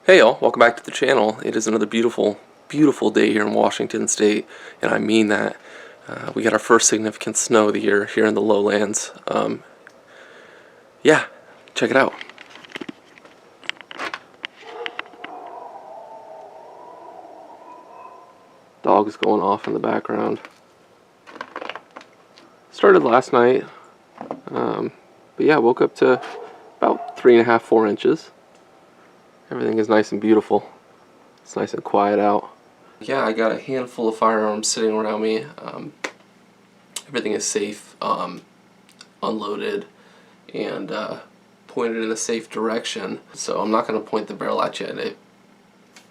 Hey y'all, welcome back to the channel. It is another beautiful, beautiful day here in Washington State, and I mean that. We got our first significant snow of the year here in the lowlands. Yeah, check it out. Dogs going off in the background. Started last night, but yeah, woke up to about 3.5, 4 inches. Everything is nice and beautiful. It's nice and quiet out. Yeah, I got a handful of firearms sitting around me. Everything is safe, unloaded, and pointed in a safe direction. So I'm not going to point the barrel at you. It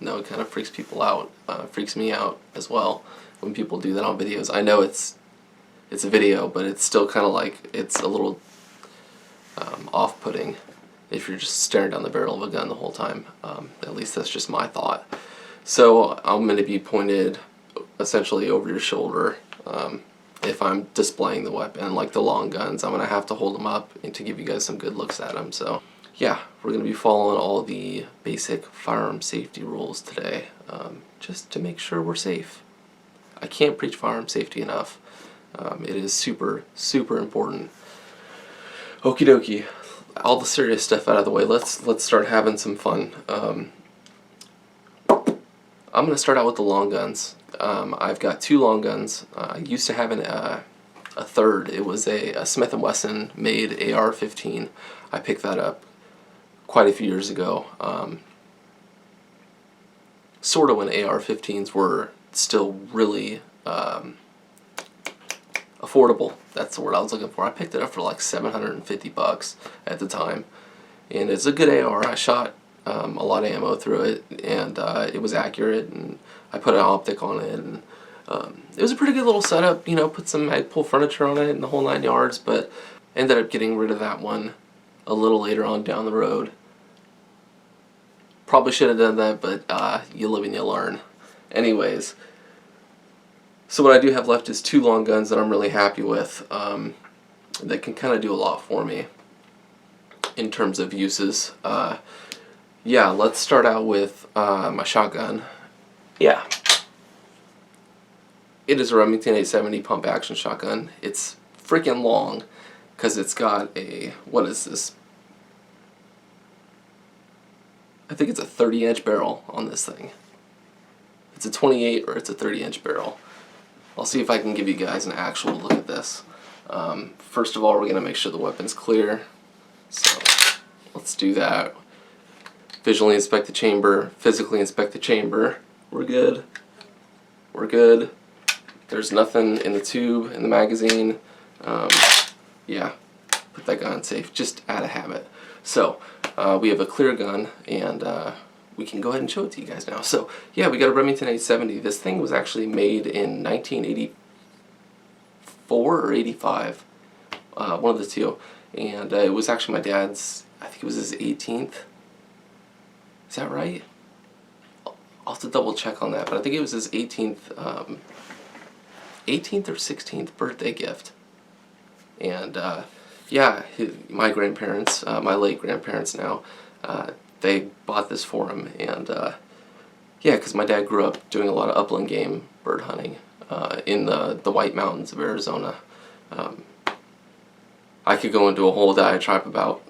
kind of freaks people out. Freaks me out as well when people do that on videos. I know it's a video, but it's still kind of like, it's a little off-putting if you're just staring down the barrel of a gun the whole time. At least that's just my thought. So I'm going to be pointed essentially over your shoulder. If I'm displaying the weapon, like the long guns, I'm going to have to hold them up and to give you guys some good looks at them. So yeah, we're going to be following all the basic firearm safety rules today, just to make sure we're safe. I can't preach firearm safety enough. It is super, super important. Okie dokie. All the serious stuff out of the way. Let's start having some fun. I'm going to start out with the long guns. I've got 2 long guns. I used to have a third. It was a Smith & Wesson made AR-15. I picked that up quite a few years ago. Sort of when AR-15s were still really affordable. That's the word I was looking for. I picked it up for like $750 at the time, and it's a good AR. I shot a lot of ammo through it, and it was accurate, and I put an optic on it, and it was a pretty good little setup. You know, put some Magpul furniture on it and the whole 9 yards, but ended up getting rid of that one a little later on down the road. Probably should have done that, but you live and you learn. Anyways, so what I do have left is 2 long guns that I'm really happy with, that can kind of do a lot for me in terms of uses. Yeah, let's start out with my shotgun. Yeah. It is a Remington 870 pump action shotgun. It's freaking long because it's got a, what is this? I think it's a 30-inch barrel on this thing. It's a 28 or it's a 30-inch barrel. I'll see if I can give you guys an actual look at this. First of all, we're going to make sure the weapon's clear. So let's do that. Visually inspect the chamber, physically inspect the chamber. We're good. We're good. There's nothing in the tube, in the magazine. Yeah, put that gun safe, just out of habit. So we have a clear gun, and we can go ahead and show it to you guys now. So yeah, we got a Remington 870. This thing was actually made in 1984 or 85, one of the two. And it was actually my dad's, I think it was his 18th. Is that right? I'll have to double check on that, but I think it was his 18th or 16th birthday gift. And yeah, my grandparents, my late grandparents now, they bought this for him. And yeah, because my dad grew up doing a lot of upland game bird hunting in the White Mountains of Arizona. I could go into a whole diatribe about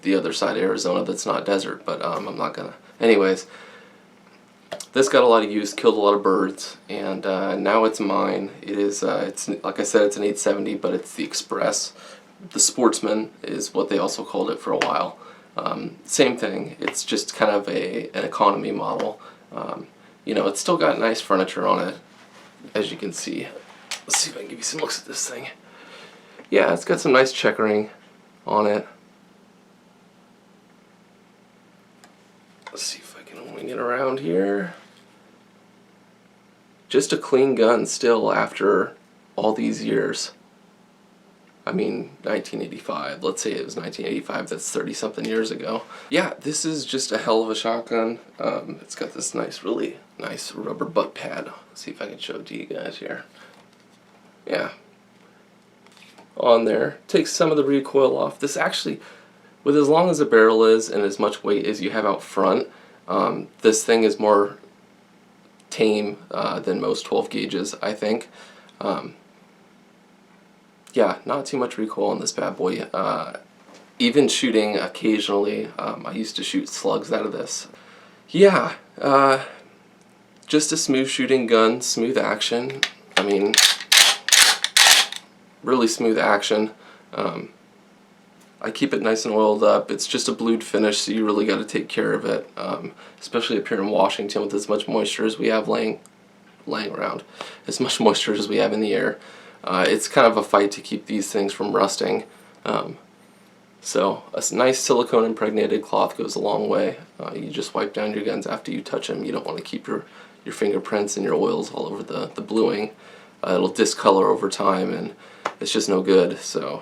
the other side of Arizona that's not desert, but I'm not gonna. Anyways, this got a lot of use, killed a lot of birds, and now it's mine. It is, it's like I said, it's an 870, but it's the Express. The Sportsman is what they also called it for a while. Same thing. It's just kind of an economy model. You know, it's still got nice furniture on it, as you can see. Let's see if I can give you some looks at this thing. Yeah, it's got some nice checkering on it. Let's see if I can wing it around here. Just a clean gun still after all these years. I mean, 1985. Let's say it was 1985. That's 30-something years ago. Yeah, this is just a hell of a shotgun. It's got this nice, really nice rubber butt pad. Let's see if I can show it to you guys here. Yeah. On there. Takes some of the recoil off. This actually with as long as the barrel is and as much weight as you have out front, this thing is more tame than most 12 gauges, I think. Yeah, not too much recoil on this bad boy. Even shooting occasionally, I used to shoot slugs out of this. Yeah, just a smooth shooting gun, smooth action. I mean, really smooth action. I keep it nice and oiled up. It's just a blued finish, so you really got to take care of it, especially up here in Washington with as much moisture as we have laying around, as much moisture as we have in the air. It's kind of a fight to keep these things from rusting. So a nice silicone impregnated cloth goes a long way. You just wipe down your guns after you touch them. You don't want to keep your fingerprints and your oils all over the bluing. It'll discolor over time and it's just no good. So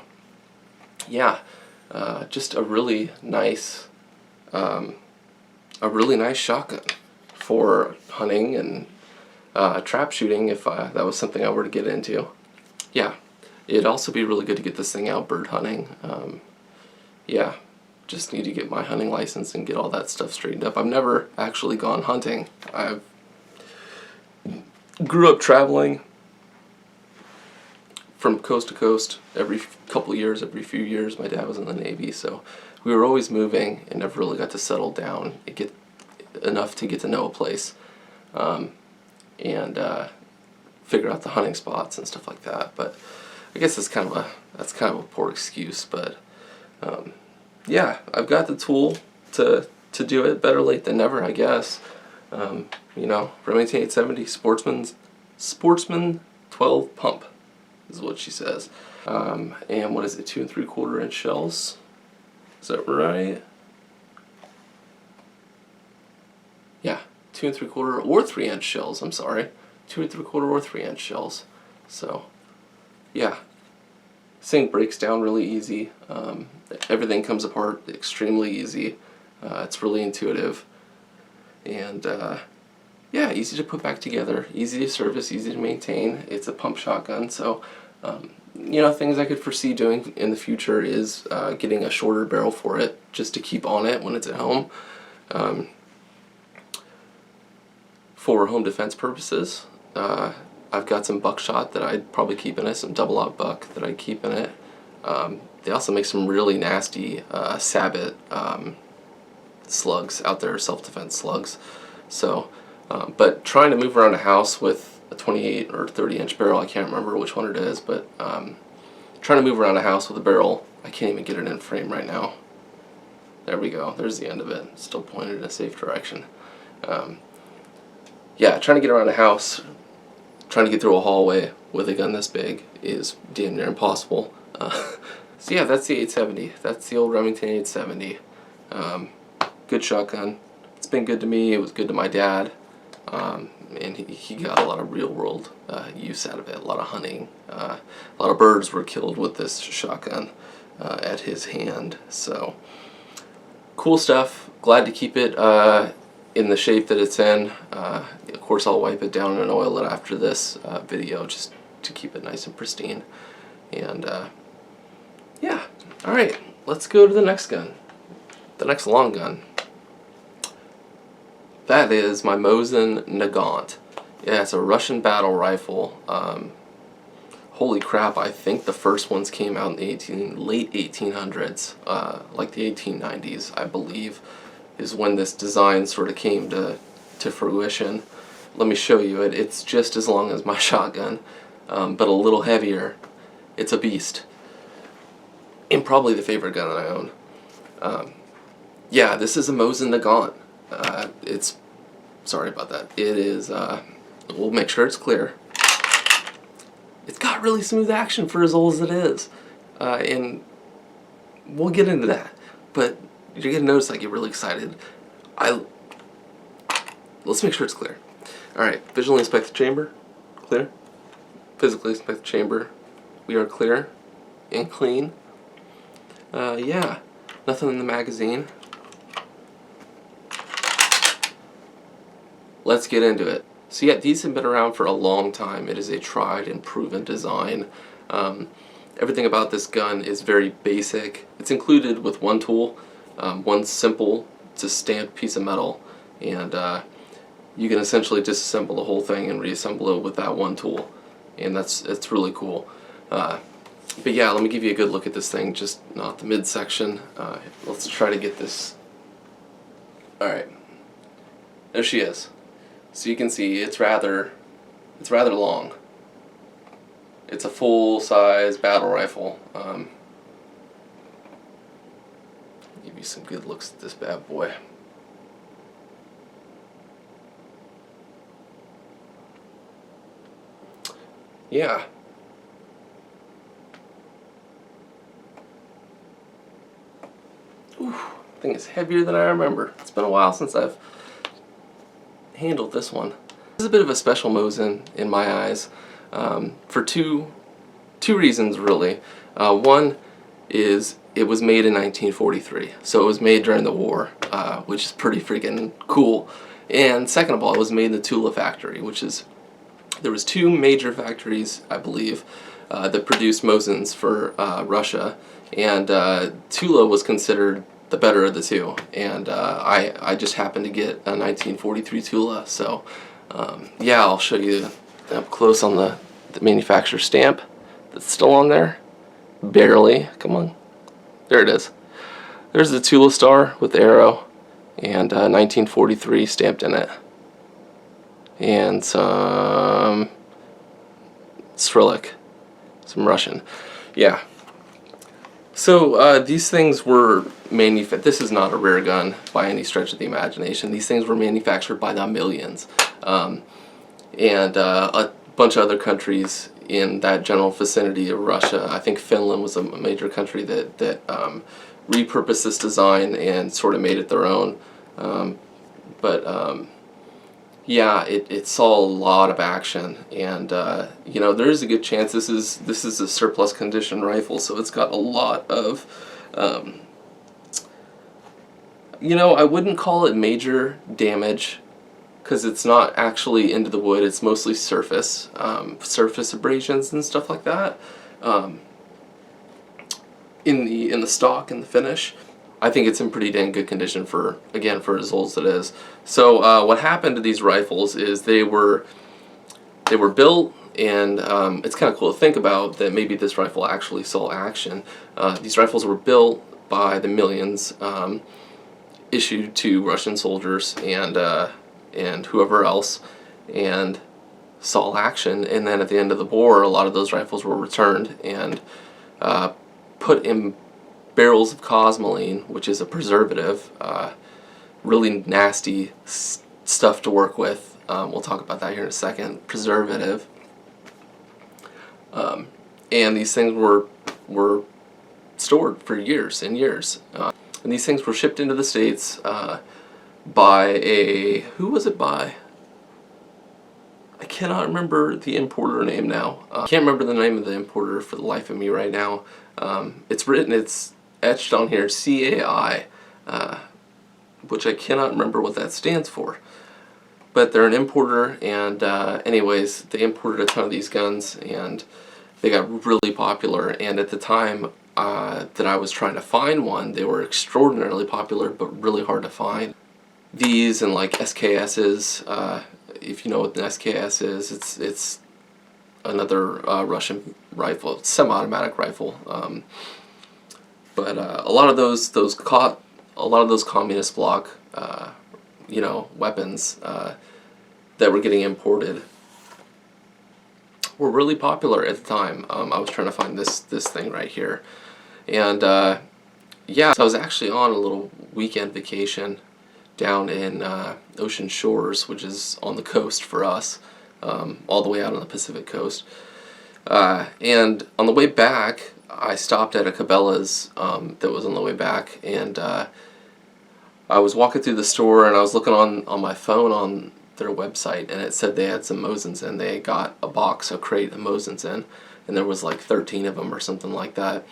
yeah, just a really nice shotgun for hunting and trap shooting if that was something I were to get into. Yeah, it'd also be really good to get this thing out bird hunting. Yeah, just need to get my hunting license and get all that stuff straightened up. I've never actually gone hunting. I grew up traveling from coast to coast every couple years, every few years. My dad was in the Navy, so we were always moving and never really got to settle down and get enough to get to know a place and figure out the hunting spots and stuff like that. But I guess that's kind of a poor excuse. But yeah, I've got the tool to do it. Better late than never, I guess. You know, Remington 870 Sportsman 12 pump is what she says. And what is it, 2 3/4 inch shells? Is that right? Yeah, 2 3/4 or 3 inch shells. I'm sorry, 2 3/4 or 3 inch shells. So, yeah, this thing breaks down really easy. Everything comes apart extremely easy. It's really intuitive, and yeah, easy to put back together, easy to service, easy to maintain. It's a pump shotgun, so you know, things I could foresee doing in the future is getting a shorter barrel for it, just to keep on it when it's at home. For home defense purposes, I've got some buckshot that I'd probably keep in it, some double-aught buck that I'd keep in it. They also make some really nasty sabot slugs out there, self-defense slugs. So, but trying to move around a house with a 28 or 30 inch barrel, I can't remember which one it is, but trying to move around a house with a barrel, I can't even get it in frame right now. There we go, there's the end of it, still pointed in a safe direction. Yeah, trying to get around a house, trying to get through a hallway with a gun this big is damn near impossible. So yeah, that's the 870. That's the old Remington 870. Good shotgun. It's been good to me. It was good to my dad. And he got a lot of real world use out of it. A lot of hunting. A lot of birds were killed with this shotgun at his hand. So cool stuff. Glad to keep it in the shape that it's in. Of course, I'll wipe it down and oil it after this video just to keep it nice and pristine. And yeah, alright, let's go to the next gun. The next long gun. That is my Mosin Nagant. Yeah, it's a Russian battle rifle. Holy crap, I think the first ones came out in the late 1800s, like the 1890s, I believe, is when this design sort of came to fruition. Let me show you it. It's just as long as my shotgun, but a little heavier. It's a beast. And probably the favorite gun that I own. Yeah, this is a Mosin Nagant. It's, sorry about that. It is, we'll make sure it's clear. It's got really smooth action for as old as it is. And we'll get into that. But you're gonna notice I get really excited. Let's make sure it's clear. Alright, visually inspect the chamber. Clear. Physically inspect the chamber. We are clear and clean. Yeah, nothing in the magazine. Let's get into it. So yeah, these have been around for a long time. It is a tried and proven design. Everything about this gun is very basic. It's included with one tool, one simple to stamp piece of metal, and you can essentially disassemble the whole thing and reassemble it with that one tool, and it's really cool. But yeah, let me give you a good look at this thing, just not the midsection. Let's try to get this. Alright, there she is. So you can see it's rather long. It's a full-size battle rifle. Give you some good looks at this bad boy. Yeah. Ooh, thing is heavier than I remember. It's been a while since I've handled this one. This is a bit of a special Mosin in my eyes, for two reasons really. One is it was made in 1943, so it was made during the war, which is pretty freaking cool. And second of all, it was made in the Tula factory, which is, there was two major factories, I believe, that produced Mosins for Russia, and Tula was considered the better of the two, and I just happened to get a 1943 Tula, so yeah, I'll show you up close on the manufacturer stamp that's still on there. Barely. Come on. There it is. There's the Tula star with the arrow and 1943 stamped in it. And some Cyrillic, some Russian. Yeah. So these things were manufactured. This is not a rare gun by any stretch of the imagination. These things were manufactured by the millions. And a bunch of other countries in that general vicinity of Russia. I think Finland was a major country that repurposed this design and sort of made it their own. Yeah, it saw a lot of action, and you know, there is a good chance this is a surplus condition rifle, so it's got a lot of you know, I wouldn't call it major damage, because it's not actually into the wood. It's mostly surface abrasions and stuff like that in the stock and the finish. I think it's in pretty dang good condition for as old as it is. So what happened to these rifles is they were built, and it's kind of cool to think about that maybe this rifle actually saw action. These rifles were built by the millions, issued to Russian soldiers and whoever else, and saw action, and then at the end of the war a lot of those rifles were returned and put in barrels of cosmoline, which is a preservative, really nasty stuff to work with. We'll talk about that here in a second. Preservative. And these things were stored for years and years. And these things were shipped into the States by who was it by? I cannot remember the importer name now. I can't remember the name of the importer for the life of me right now. It's etched on here, CAI, which I cannot remember what that stands for. But they're an importer, and anyways, they imported a ton of these guns, and they got really popular. And at the time that I was trying to find one, they were extraordinarily popular, but really hard to find. These and like SKSs, if you know what an SKS is, it's another Russian rifle, semi-automatic rifle. But a lot of those communist bloc, you know, weapons that were getting imported were really popular at the time. I was trying to find this thing right here, and yeah, so I was actually on a little weekend vacation down in Ocean Shores, which is on the coast for us, all the way out on the Pacific coast. And on the way back, I stopped at a Cabela's that was on the way back, and I was walking through the store, and I was looking on my phone on their website, and it said they had some Mosins in. They got a crate of Mosins in, and there was like 13 of them or something like that.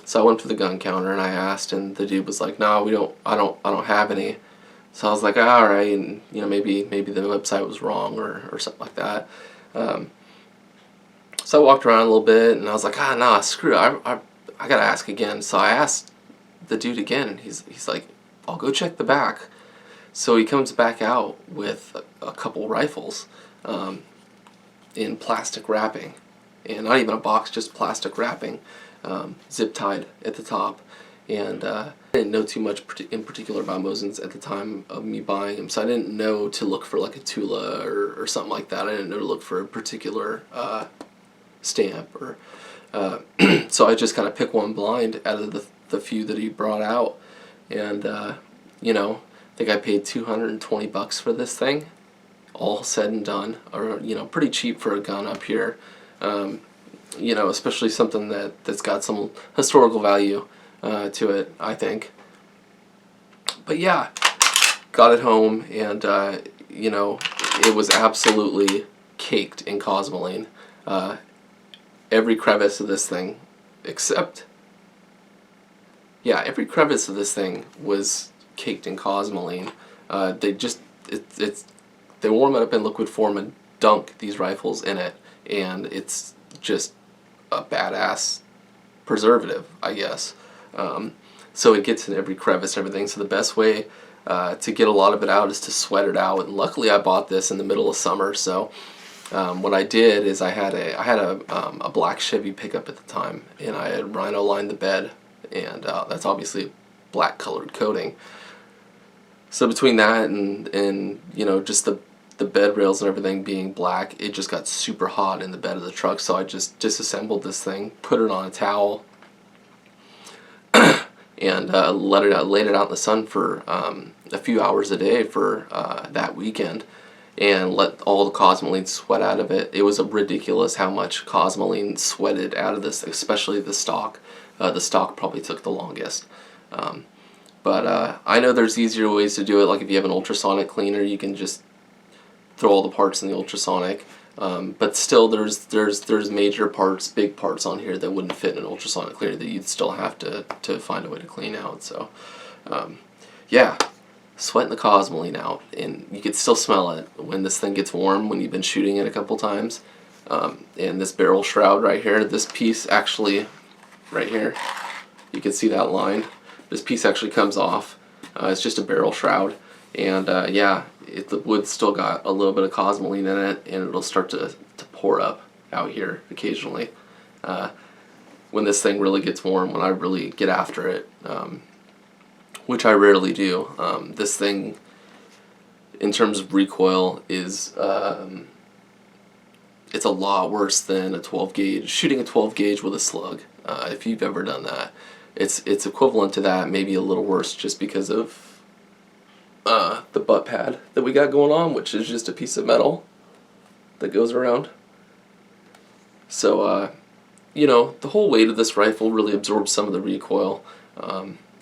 So I went to the gun counter and I asked, and the dude was like, "No, I don't have any." So I was like, all right, and you know, maybe the website was wrong or something like that. So I walked around a little bit, and I was like, ah, nah, screw it. I gotta ask again. So I asked the dude again, and he's like, I'll go check the back. So he comes back out with a couple rifles in plastic wrapping, and not even a box, just plastic wrapping, zip tied at the top. And I didn't know too much in particular about Mosins at the time of me buying them, so I didn't know to look for like a Tula or something like that. I didn't know to look for a particular stamp, or so I just kind of picked one blind out of the few that he brought out, and you know, I think I paid $220 for this thing, all said and done, or you know, pretty cheap for a gun up here. You know, especially something that's got some historical value to it, I think. But yeah, got it home, and you know, it was absolutely caked in cosmoline. Every crevice of this thing, except, yeah, every crevice of this thing was caked in cosmoline. They warm it up in liquid form and dunk these rifles in it, and it's just a badass preservative, I guess. So it gets in every crevice and everything. So the best way to get a lot of it out is to sweat it out. And luckily, I bought this in the middle of summer. So what I did is I had a black Chevy pickup at the time, and I had rhino lined the bed, and that's obviously black colored coating. So between that and you know, just the bed rails and everything being black, it just got super hot in the bed of the truck. So I just disassembled this thing, put it on a towel, and laid it out in the sun for a few hours a day for that weekend, and let all the cosmoline sweat out of it. It was ridiculous how much cosmoline sweated out of this, especially the stock. The stock probably took the longest. But I know there's easier ways to do it, like if you have an ultrasonic cleaner, you can just throw all the parts in the ultrasonic. But still, there's major parts, big parts on here that wouldn't fit in an ultrasonic cleaner that you'd still have to find a way to clean out. So, yeah, sweating the cosmoline out, and you could still smell it when this thing gets warm, when you've been shooting it a couple times. And this barrel shroud right here, this piece actually, right here, you can see that line. This piece actually comes off. It's just a barrel shroud, and yeah, the wood's still got a little bit of cosmoline in it, and it'll start to pour up out here occasionally when this thing really gets warm, when I really get after it, which I rarely do. This thing, in terms of recoil, is it's a lot worse than a 12 gauge. Shooting a 12 gauge with a slug, if you've ever done that, it's equivalent to that, maybe a little worse, just because of the butt pad that we got going on, which is just a piece of metal that goes around. So, you know, the whole weight of this rifle really absorbs some of the recoil.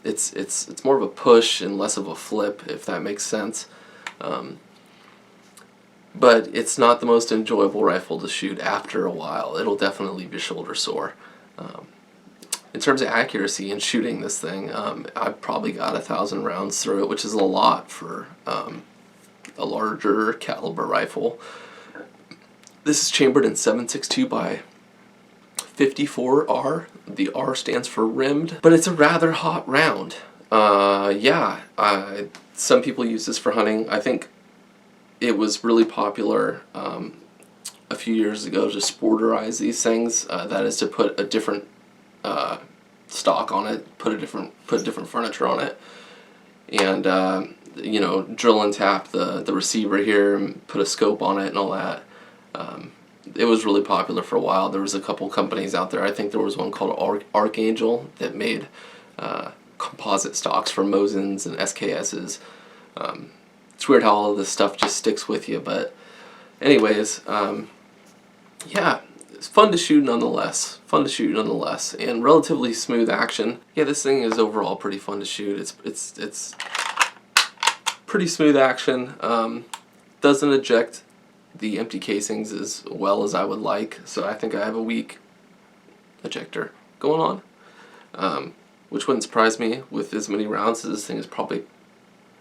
It's more of a push and less of a flip, if that makes sense. But it's not the most enjoyable rifle to shoot after a while. It'll definitely leave your shoulder sore. In terms of accuracy in shooting this thing, I've probably got 1,000 rounds through it, which is a lot for a larger caliber rifle. This is chambered in 7.62 by 54R. The R stands for rimmed, but it's a rather hot round. Yeah, some people use this for hunting. I think it was really popular a few years ago to sporterize these things. That is to put a different stock on it, put different furniture on it, and you know, drill and tap the receiver here, and put a scope on it and all that. It was really popular for a while. There was a couple companies out there. I think there was one called Archangel that made composite stocks for Mosins and SKSs. It's weird how all of this stuff just sticks with you, but anyways, yeah, it's fun to shoot nonetheless. And relatively smooth action. Yeah, this thing is overall pretty fun to shoot. It's pretty smooth action. Doesn't eject the empty casings as well as I would like, so I think I have a weak ejector going on, which wouldn't surprise me with as many rounds as this thing has probably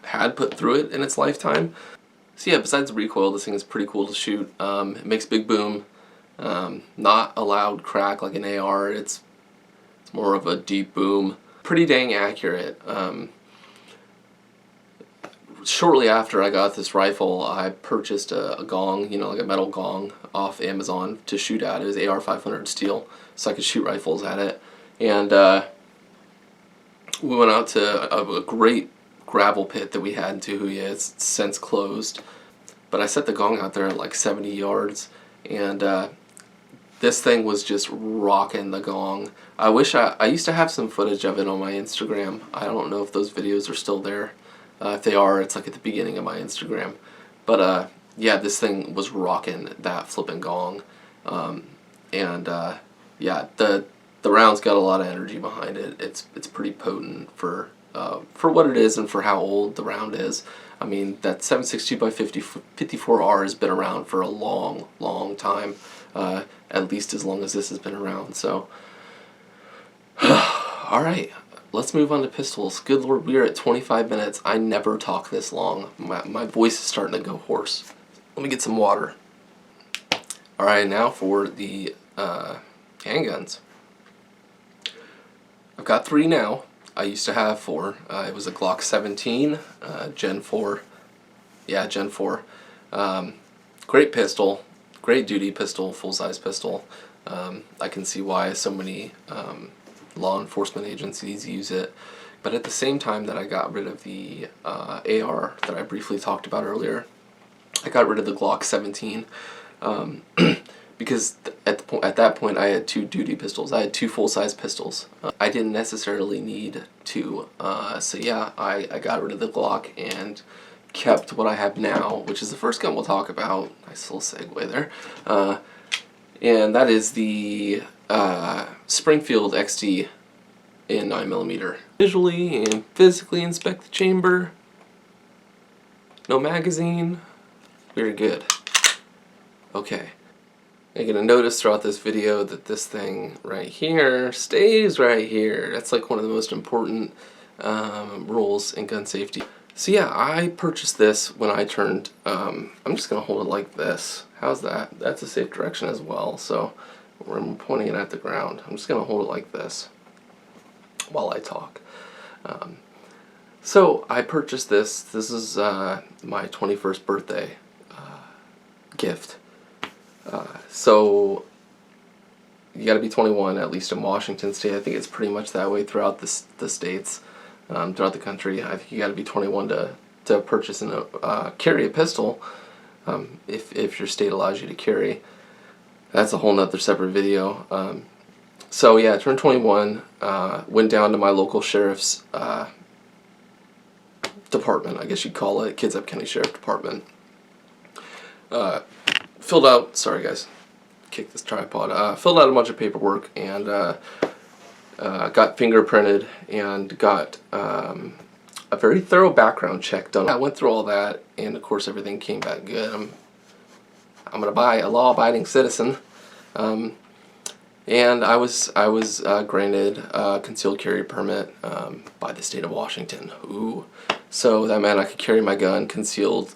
had put through it in its lifetime. So yeah, besides the recoil, this thing is pretty cool to shoot. It makes big boom. Not a loud crack like an AR. It's more of a deep boom. Pretty dang accurate. Shortly after I got this rifle, I purchased a gong, you know, like a metal gong off Amazon to shoot at. It was AR 500 steel, so I could shoot rifles at it. And we went out to a great gravel pit that we had in Tahuya. It's since closed. But I set the gong out there at like 70 yards, and this thing was just rocking the gong. I wish I used to have some footage of it on my Instagram. I don't know if those videos are still there. If they are, it's like at the beginning of my Instagram. But yeah, this thing was rocking that flipping gong. Yeah, the round's got a lot of energy behind it. It's pretty potent for what it is and for how old the round is. I mean, that 7.62 x 54R has been around for a long, long time. At least as long as this has been around. So, all right. Let's move on to pistols. Good Lord, we are at 25 minutes. I never talk this long. My voice is starting to go hoarse. Let me get some water. Alright, now for the handguns. I've got 3 now. I used to have 4. It was a Glock 17, Gen 4. Yeah, Gen 4. Great pistol. Great duty pistol, full-size pistol. I can see why so many law enforcement agencies use it, but at the same time that I got rid of the AR that I briefly talked about earlier, I got rid of the Glock 17 because at that point I had 2 duty pistols. I had 2 full-size pistols. I didn't necessarily need 2, so yeah, I got rid of the Glock and kept what I have now, which is the first gun we'll talk about. Nice little segue there. And that is the Springfield XD in 9mm. Visually and physically inspect the chamber. No magazine. Very good. Okay. You're going to notice throughout this video that this thing right here stays right here. That's like one of the most important rules in gun safety. So yeah, I purchased this when I turned, I'm just going to hold it like this. How's that? That's a safe direction as well. So I'm pointing it at the ground. I'm just going to hold it like this while I talk. So I purchased this. This is my 21st birthday gift. So you got to be 21, at least in Washington State. I think it's pretty much that way throughout the states, throughout the country. I think you got to be 21 to purchase and carry a pistol, if your state allows you to carry. That's a whole nother separate video. So yeah, I turned 21, went down to my local sheriff's department, I guess you'd call it, Kitsap County Sheriff Department. Filled out, sorry guys, kick this tripod, filled out a bunch of paperwork and got fingerprinted and got a very thorough background check done. I went through all that and of course everything came back good. I'm gonna buy a law-abiding citizen, and I was granted a concealed carry permit by the state of Washington. Ooh, so that meant I could carry my gun concealed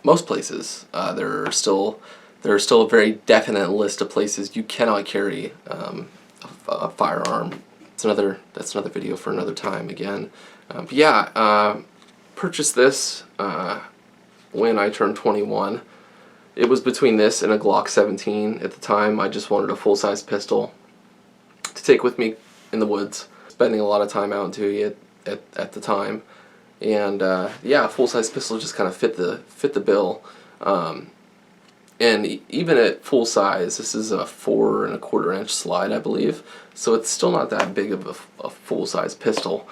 most places. There are still a very definite list of places you cannot carry a firearm. That's another video for another time again. But yeah, purchased this when I turned 21. It was between this and a Glock 17 at the time. I just wanted a full-size pistol to take with me in the woods. Spending a lot of time out in Tahuya at the time, and yeah, a full-size pistol just kind of fit the bill. And even at full size, this is a 4 1/4 inch slide, I believe. So it's still not that big of a full-size pistol.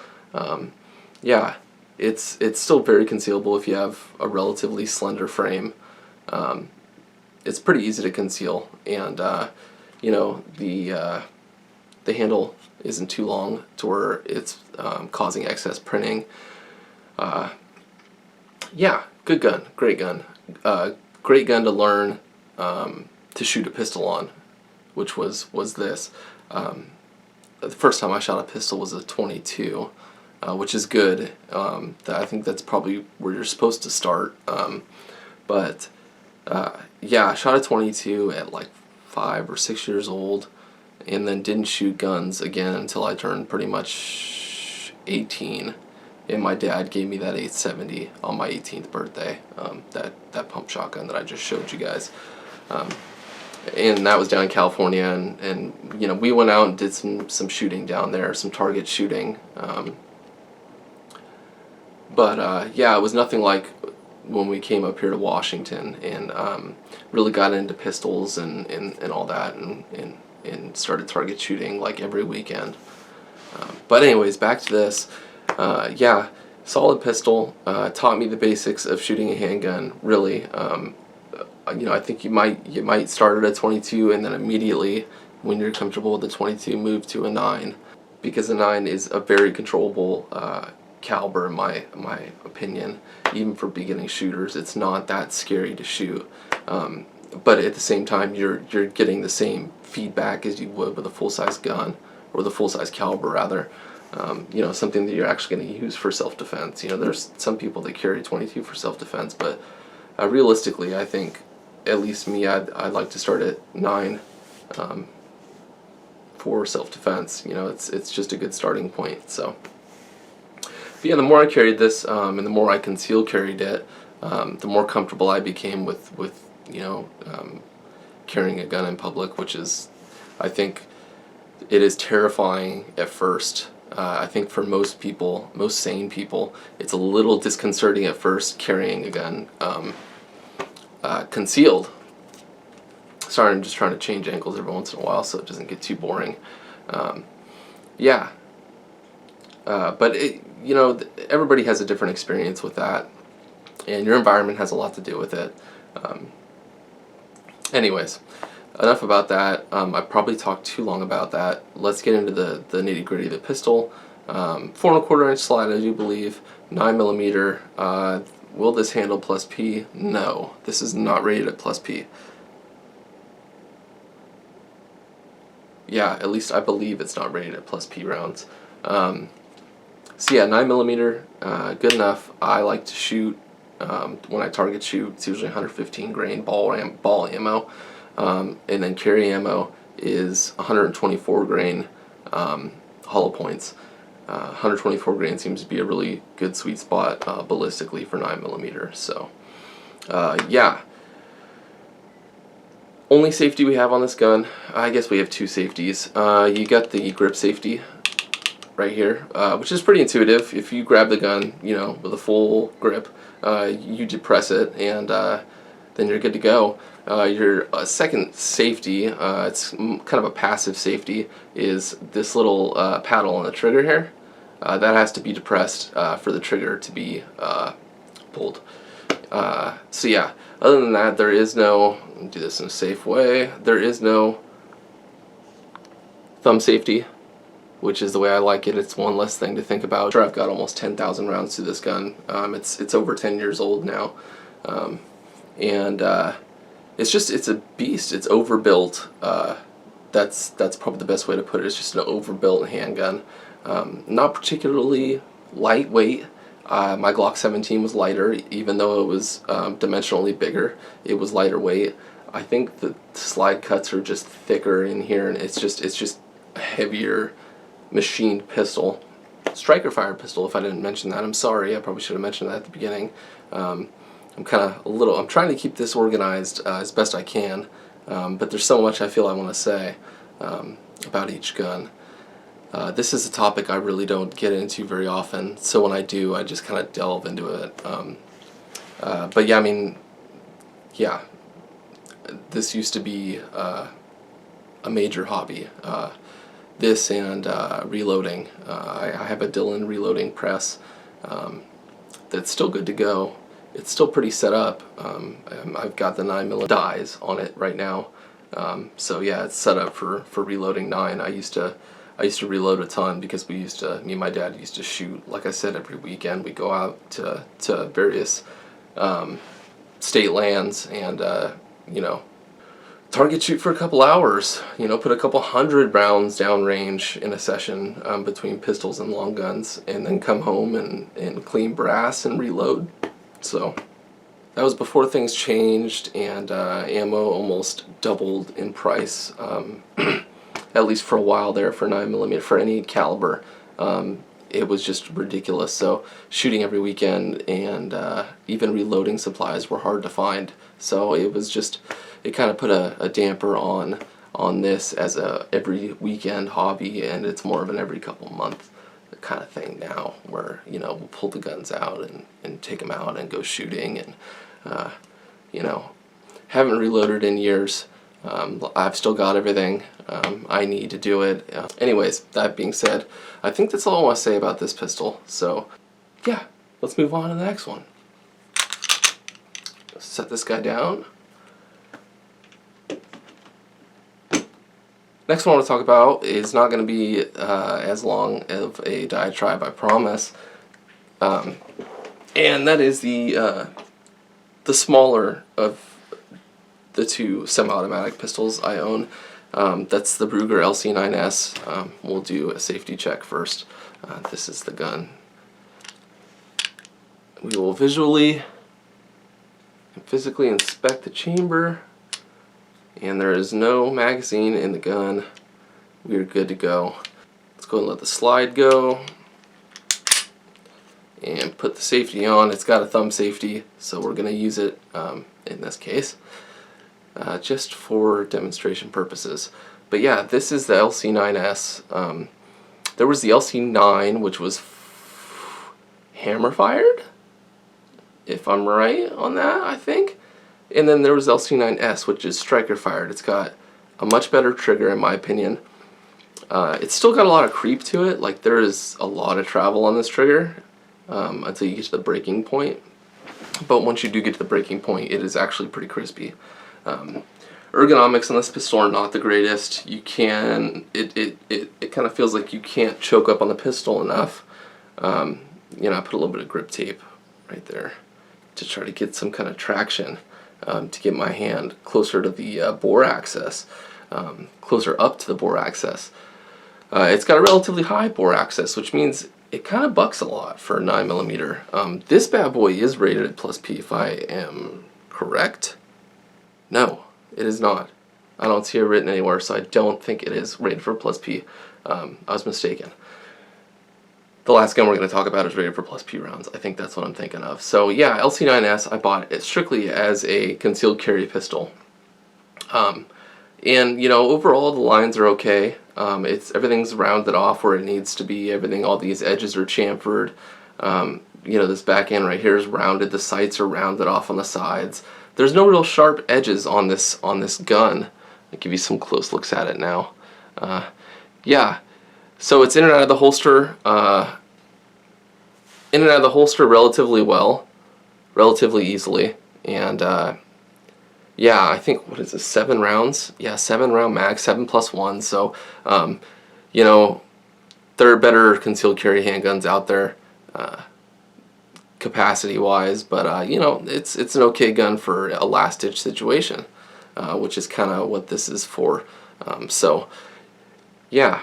Yeah, it's still very concealable if you have a relatively slender frame. It's pretty easy to conceal, and you know, the handle isn't too long to where it's causing excess printing. Yeah, good gun, great gun. Great gun to learn to shoot a pistol on, which was this. The first time I shot a pistol was a .22, which is good. I think that's probably where you're supposed to start. But Yeah, I shot a 22 at like 5 or 6 years old, and then didn't shoot guns again until I turned pretty much 18. And my dad gave me that 870 on my 18th birthday, that pump shotgun that I just showed you guys. And that was down in California, and you know, we went out and did some shooting down there, some target shooting. Yeah, it was nothing like when we came up here to Washington and really got into pistols and all that, and started target shooting like every weekend. But anyways, back to this. Yeah, solid pistol. Taught me the basics of shooting a handgun, really. You know, I think you might start at a 22 and then immediately, when you're comfortable with the 22, move to a 9, because a 9 is a very controllable caliber in my opinion. Even for beginning shooters, it's not that scary to shoot. But at the same time, you're getting the same feedback as you would with a full-size gun, or the full-size caliber rather. You know, something that you're actually going to use for self-defense. You know, there's some people that carry 22 for self-defense, but realistically, I think, at least me, I'd like to start at 9 for self-defense. You know, it's just a good starting point. So, but yeah, the more I carried this, and the more I conceal carried it, the more comfortable I became with you know, carrying a gun in public, which is, I think, it is terrifying at first. I think for most people, most sane people, it's a little disconcerting at first carrying a gun concealed. Sorry, I'm just trying to change angles every once in a while so it doesn't get too boring. Yeah. But you know, everybody has a different experience with that, and your environment has a lot to do with it. Anyways, enough about that. I probably talked too long about that. Let's get into the nitty-gritty of the pistol. 4¼ inch slide, I do believe. 9mm. Will this handle plus P? No, this is not rated at plus P. Yeah, at least I believe it's not rated at plus P rounds. So yeah, 9mm, good enough. I like to shoot, when I target shoot, it's usually 115 grain ball ammo. And then carry ammo is 124 grain hollow points. 124 grain seems to be a really good sweet spot ballistically for 9mm. So, yeah. Only safety we have on this gun, I guess we have 2 safeties. You got the grip safety right here, which is pretty intuitive. If you grab the gun, you know, with a full grip, you depress it, and then you're good to go. Your second safety, it's kind of a passive safety, is this little paddle on the trigger here. That has to be depressed for the trigger to be pulled. So yeah, other than that, there is no, do this in a safe way, there is no thumb safety, which is the way I like it. It's one less thing to think about. Sure, I've got almost 10,000 rounds to this gun. It's over 10 years old now. It's a beast. It's overbuilt. That's probably the best way to put it. It's just an overbuilt handgun. Not particularly lightweight. My Glock 17 was lighter, even though it was dimensionally bigger. It was lighter weight. I think the slide cuts are just thicker in here, and it's just a heavier machined pistol. Striker fired pistol, if I didn't mention that. I'm sorry. I probably should have mentioned that at the beginning. I'm trying to keep this organized as best I can, but there's so much I feel I want to say about each gun. This is a topic I really don't get into very often, so when I do, I just kind of delve into it. But yeah, I mean, yeah, this used to be a major hobby. This and reloading. I have a Dillon reloading press that's still good to go. It's still pretty set up. I've got the 9mm dies on it right now. So yeah, it's set up for reloading 9. I used to reload a ton because me and my dad used to shoot, like I said, every weekend. We go out to various state lands and you know, target shoot for a couple hours, you know, put a couple 100 rounds downrange in a session between pistols and long guns, and then come home and clean brass and reload. So That was before things changed and ammo almost doubled in price, at least for a while there for 9mm, for any caliber. It was just ridiculous. So shooting every weekend and even reloading supplies were hard to find. So it was just, it kind of put a damper on this as a every weekend hobby, and it's more of an every couple month kind of thing now, where, you know, we'll pull the guns out and take them out and go shooting, and you know, haven't reloaded in years. I've still got everything I need to do it. Anyways, that being said, I think that's all I want to say about this pistol. So yeah, let's move on to the next one. Set this guy down. Next one I want to talk about is not going to be as long of a diatribe, I promise. And that is the smaller of the two semi-automatic pistols I own. That's the Ruger LC9S. We'll do a safety check first. This is the gun. We will visually and physically inspect the chamber, and there is no magazine in the gun. We are good to go. Let's go and let the slide go and put the safety on. It's got a thumb safety, so we're going to use it in this case just for demonstration purposes. But yeah, this is the LC9S. There was the LC9, which was hammer fired, if I'm right on that, I think. And then there was LC9S, which is striker fired. It's got a much better trigger, in my opinion. It's still got a lot of creep to it. Like, there is a lot of travel on this trigger until you get to the breaking point. But once you do get to the breaking point, it is actually pretty crispy. Ergonomics on this pistol are not the greatest. You can, it kind of feels like you can't choke up on the pistol enough. You know, I put a little bit of grip tape right there to try to get some kind of traction, to get my hand closer to the bore axis, closer up to the bore axis. It's got a relatively high bore axis, which means it kind of bucks a lot for a 9mm. This bad boy is rated at +P, if I am correct. No, it is not. I don't see it written anywhere, so I don't think it is rated for +P. I was mistaken. The last gun we're going to talk about is rated for +P rounds. I think that's what I'm thinking of. So yeah, LC9S, I bought it strictly as a concealed carry pistol. And you know, overall the lines are okay. Everything's rounded off where it needs to be. All these edges are chamfered. You know, this back end right here is rounded. The sights are rounded off on the sides. There's no real sharp edges on this gun. I'll give you some close looks at it now. Yeah, so it's in and out of the holster. In and out of the holster relatively well, relatively easily, and yeah, I think, what is this, 7 rounds? Yeah, 7-round mag, 7+1. So, you know, there are better concealed carry handguns out there, capacity-wise, but you know, it's an okay gun for a last-ditch situation, which is kind of what this is for. So, yeah,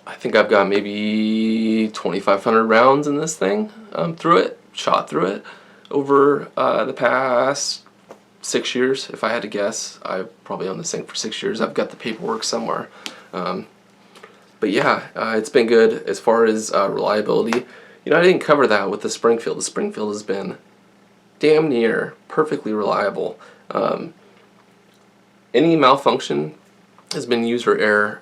I think I've got maybe 2,500 rounds in this thing, shot through it, over the past 6 years, if I had to guess. I've probably owned this thing for 6 years. I've got the paperwork somewhere. But yeah, it's been good as far as reliability. You know, I didn't cover that with the Springfield. The Springfield has been damn near perfectly reliable. Any malfunction has been user error.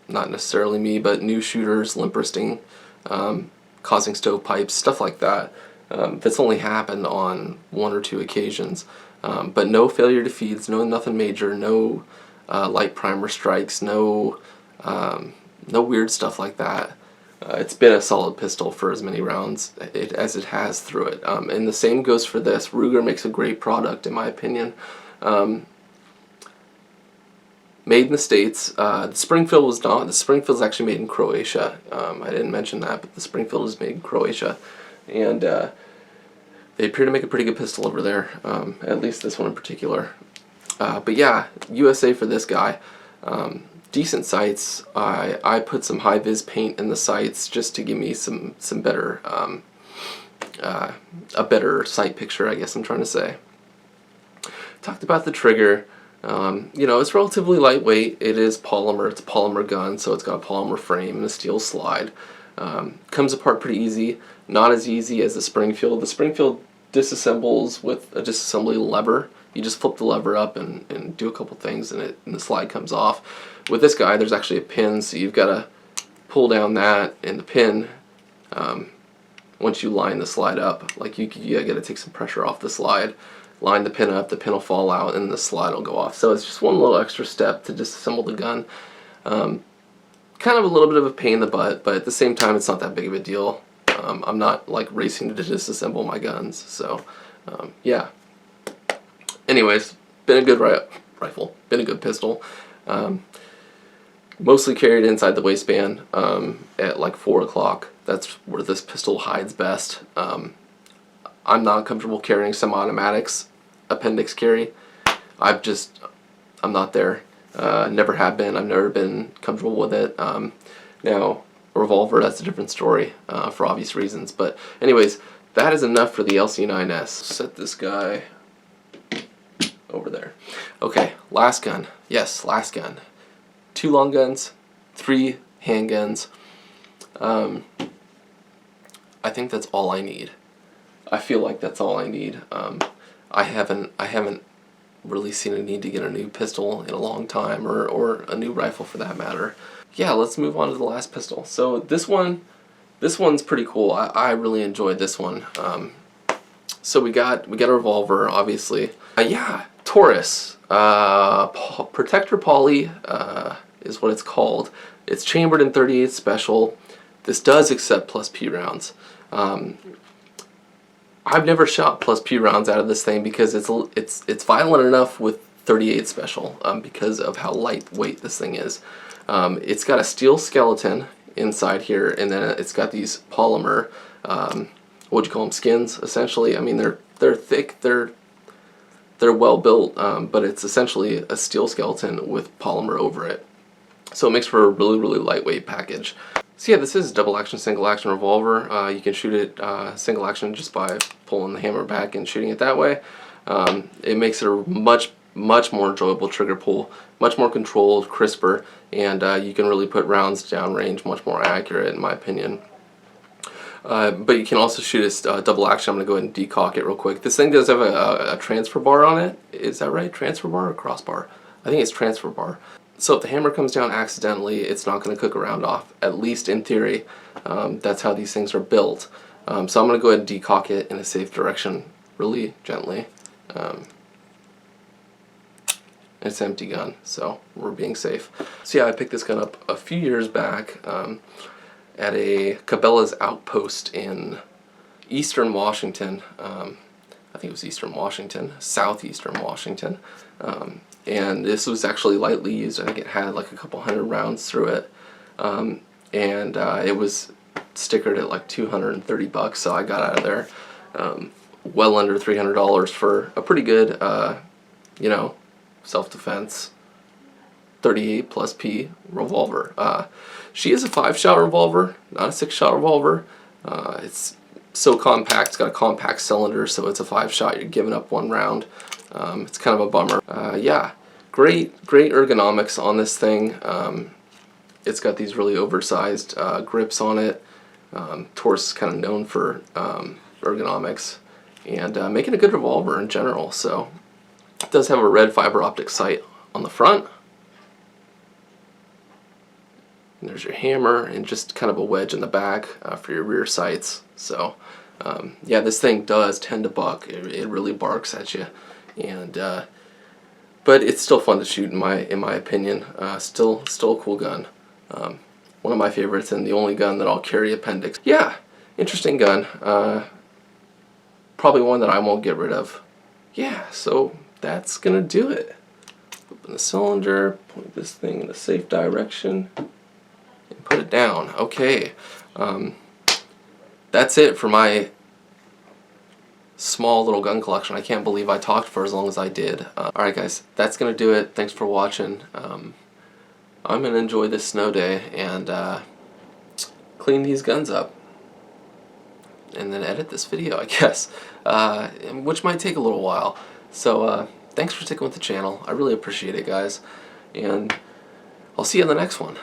Not necessarily me, but new shooters, limp wristing, causing stovepipes, stuff like that. That's only happened on 1 or 2 occasions. But no failure to feeds, nothing major, no light primer strikes, no weird stuff like that. It's been a solid pistol for as many rounds as it has through it. And the same goes for this. Ruger makes a great product, in my opinion. Made in the States. The Springfield was not. The Springfield's actually made in Croatia. I didn't mention that, but the Springfield is made in Croatia. And they appear to make a pretty good pistol over there, at least this one in particular. But yeah, USA for this guy. Decent sights. I put some high-vis paint in the sights just to give me some better a better sight picture, I guess I'm trying to say. Talked about the trigger. You know, it's relatively lightweight. It is polymer. It's a polymer gun, so it's got a polymer frame and a steel slide. Comes apart pretty easy. Not as easy as the Springfield. The Springfield disassembles with a disassembly lever. You just flip the lever up and do a couple things, and the slide comes off. With this guy, there's actually a pin, so you've got to pull down that and the pin. Once you line the slide up, like you got to take some pressure off the slide. Line the pin up, the pin will fall out, and the slide will go off. So it's just one little extra step to disassemble the gun. Kind of a little bit of a pain in the butt, but at the same time, it's not that big of a deal. I'm not like racing to disassemble my guns, so yeah. Anyways, been a good rifle, been a good pistol. Mostly carried inside the waistband at like 4 o'clock. That's where this pistol hides best. I'm not comfortable carrying semi-automatics appendix carry. I'm not there. Never have been. I've never been comfortable with it. Now, a revolver, that's a different story for obvious reasons. But anyways, that is enough for the LC9S. Set this guy over there. Okay, last gun. Yes, last gun. 2 long guns, 3 handguns. I think that's all I need. I feel like that's all I need. I haven't really seen a need to get a new pistol in a long time, or a new rifle for that matter. Yeah, let's move on to the last pistol. So this one's pretty cool. I really enjoyed this one. So we got a revolver, obviously. Yeah, Taurus. Protector Poly is what it's called. It's chambered in .38 special. This does accept plus P rounds. I've never shot plus P rounds out of this thing because it's violent enough with .38 special because of how lightweight this thing is. It's got a steel skeleton inside here, and then it's got these polymer, what'd you call them, skins, essentially. I mean, they're thick, they're well built, but it's essentially a steel skeleton with polymer over it. So it makes for a really, really lightweight package. So yeah, this is a double action, single action revolver. You can shoot it single action just by pulling the hammer back and shooting it that way. It makes it a much more enjoyable trigger pull, much more controlled, crisper, and you can really put rounds downrange much more accurate, in my opinion. But you can also shoot it double action. I'm going to go ahead and decock it real quick. This thing does have a transfer bar on it. Is that right? Transfer bar or crossbar? I think it's transfer bar. So if the hammer comes down accidentally, it's not going to cook a round off, at least in theory. That's how these things are built. So I'm going to go ahead and decock it in a safe direction, really gently. It's an empty gun, so we're being safe. So yeah, I picked this gun up a few years back at a Cabela's outpost in eastern Washington. I think it was eastern Washington, southeastern Washington. And this was actually lightly used. I think it had like a couple hundred rounds through it. And it was stickered at like $230, so I got out of there well under $300 for a pretty good, you know, self-defense .38 plus P revolver. She is a 5-shot revolver, not a 6-shot revolver. It's so compact. It's got a compact cylinder, so it's a 5-shot. You're giving up 1 round. It's kind of a bummer. Yeah, great ergonomics on this thing. It's got these really oversized grips on it. Taurus is kind of known for ergonomics and making a good revolver in general. So it does have a red fiber optic sight on the front. And there's your hammer and just kind of a wedge in the back for your rear sights. So yeah, this thing does tend to buck. It really barks at you, and but it's still fun to shoot in my opinion. Still a cool gun. One of my favorites and the only gun that I'll carry appendix. Yeah, interesting gun. Probably one that I won't get rid of. Yeah, so that's gonna do it. Open the cylinder, point this thing in a safe direction, and put it down. Okay, that's it for my small little gun collection. I can't believe I talked for as long as I did. Alright guys, that's gonna do it. Thanks for watching. I'm gonna enjoy this snow day and clean these guns up. and then edit this video, I guess, which might take a little while. So thanks for sticking with the channel. I really appreciate it, guys, and I'll see you in the next one.